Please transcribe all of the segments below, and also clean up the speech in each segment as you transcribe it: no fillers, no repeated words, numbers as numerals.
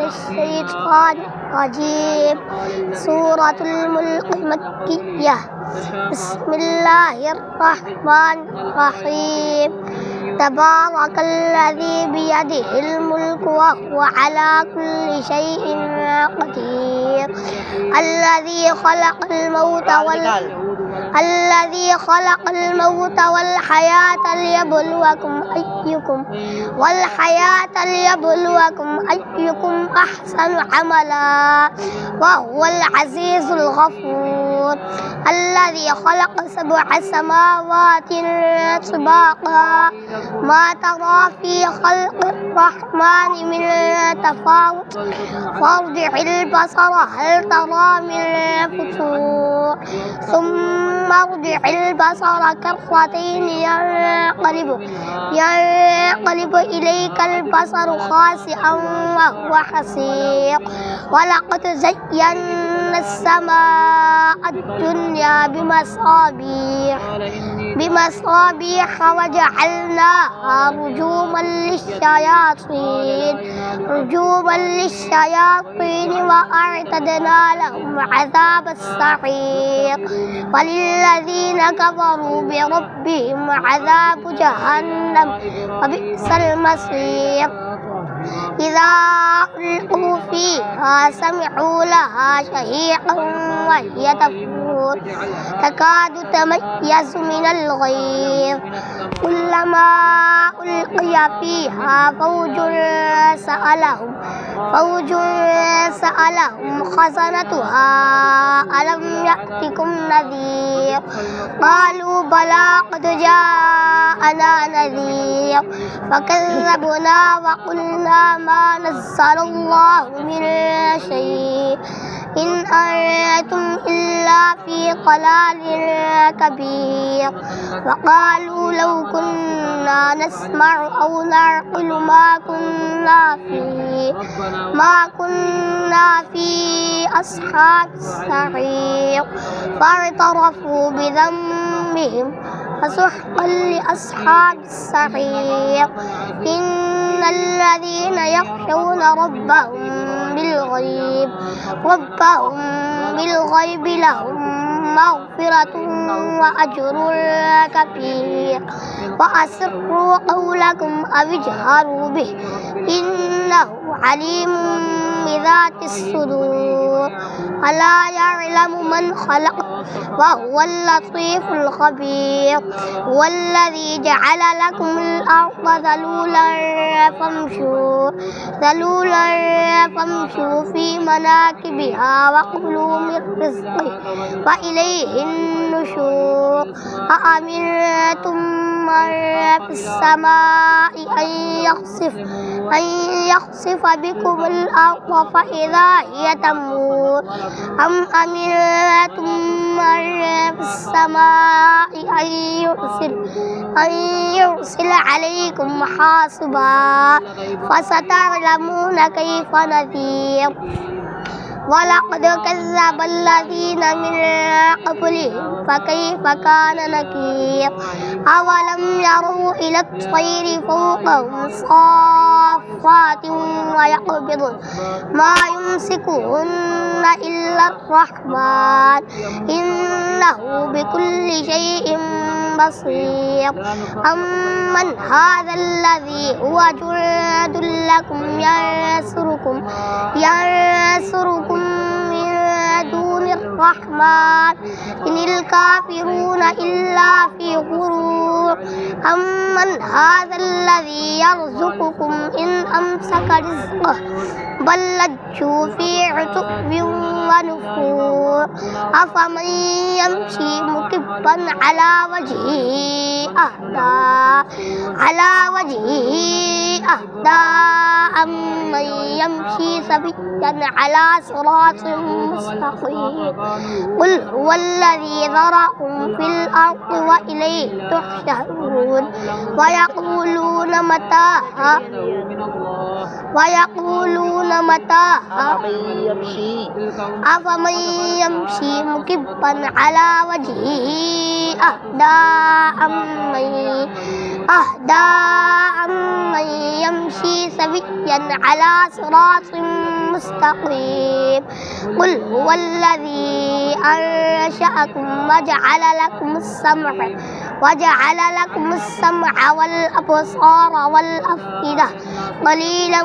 الشيطان الرجيم. سورة الملك مكية. بسم الله الرحمن الرحيم. تبارك الذي بيده الملك وهو على كل شيء قدير. الذي خلق الموت والحياة ليبلوكم أيكم أحسن عملا وهو العزيز الغفور. الذي خلق 7 سماوات طباقا ما ترى في خلق الرحمن من تفاوت فارجع البصر هل ترى من فطور ثم ارجع البصر كرتين ينقلب إليك البصر خاسئا وهو حسير. ولقد زينا السماء الدنيا بمصابيح وجعلناها رجوما للشياطين وأعتدنا لهم عذاب السعير. وللذين كفروا بربهم عذاب جهنم وبئس المصير. إذا ألقوا فيها سمعوا لها شهيقا وهي تفور تكاد تميز من الغيظ. كلما ألقي فيها فوج سألهم خزنتها ألم يأتكم نذير. قالوا بلى قد جاءنا نذير فكذبنا وقلنا ما نزل الله من شيء إن أنتم إلا في ضلال كبير. وقالوا لو كنا نسمع أو نعقل ما كنا في أصحاب السعير. فاعترفوا بذنبهم فسحقا لأصحاب السعير. إن الذين يخشون ربهم بالغيب لهم مغفرة وأجر كبير. وأسروا قولكم أو اجهروا به إنه عليم بذات الصدور. ألا يعلم من خلق وهو اللطيف الخبير. هو الذي جعل لكم الأرض ذلولا فامشوا في مناكبها وكلوا من رزقه وإليه النشور. أأمنتم من في السماء أن يخسف بكم الأرض فإذا هي تمور أم أمنتم من في السماء أن يرسل عليكم حاصبا فستعلمون كيف نذير. ولقد كذب الذين من قبلهم فكيف كان نكير. أولم يروا إلى الطير فوقهم صافات ويقبضن ما يمسكهن إلا الرحمن إنه بكل شيء بصير. أمن هذا الذي هو جند لكم ينصركم من دون الرحمن إن الكافرون إلا في غرور. أمن هذا الذي يرزقكم إن أمسك رزقه بل لجوا في عتب ونفور. أفمن يمشي مكبا على وجهه أهدى أمن يمشي سويا على صراط مستقيم. قل هو الذي ذرأكم في الأرض وإليه تحشرون. ويقولون متى أفمن يمشي مكبا على وجهه أهدى أمن يمشي سويا على صراط مستقيم قل هو الذي أنشأكم وجعل لكم السمع والأبصار والأفئدة قليلا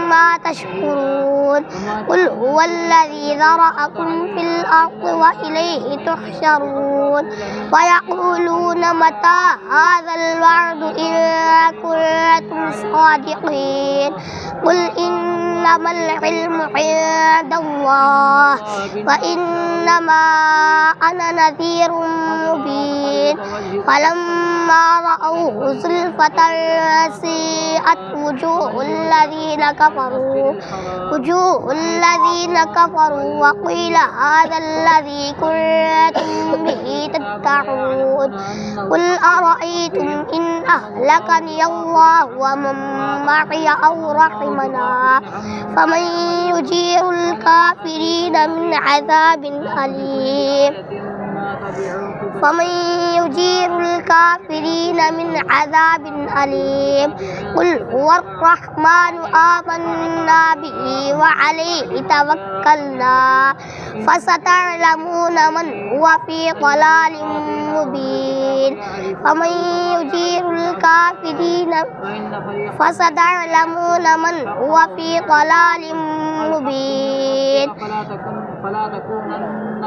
ما تشكرون قل هو الذي ذرأكم في الأرض وإليه تحشرون ويقولون متى هذا الوعد إن كنتم صادقين قل إنما العلم عند الله وإنما أنا نذير مبين فلما رأوه زلفة سيئت وجوه الذين كفروا وقيل هذا الذي كنتم به تدعون قل أرأيتم إن أهلكني الله ومن معي أو رحمنا فمن يجير الكافرين من عذاب أليم قل هو الرحمن آمنا به وعليه توكلنا فستعلمون من هو في ضلال مبين فمن يجير الكافرين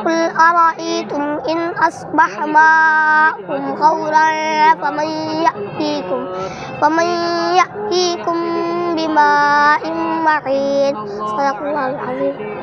قل أرأيتم إن أصبح ماؤكم غورا فمن يأتيكم بماء معين صدق الله العظيم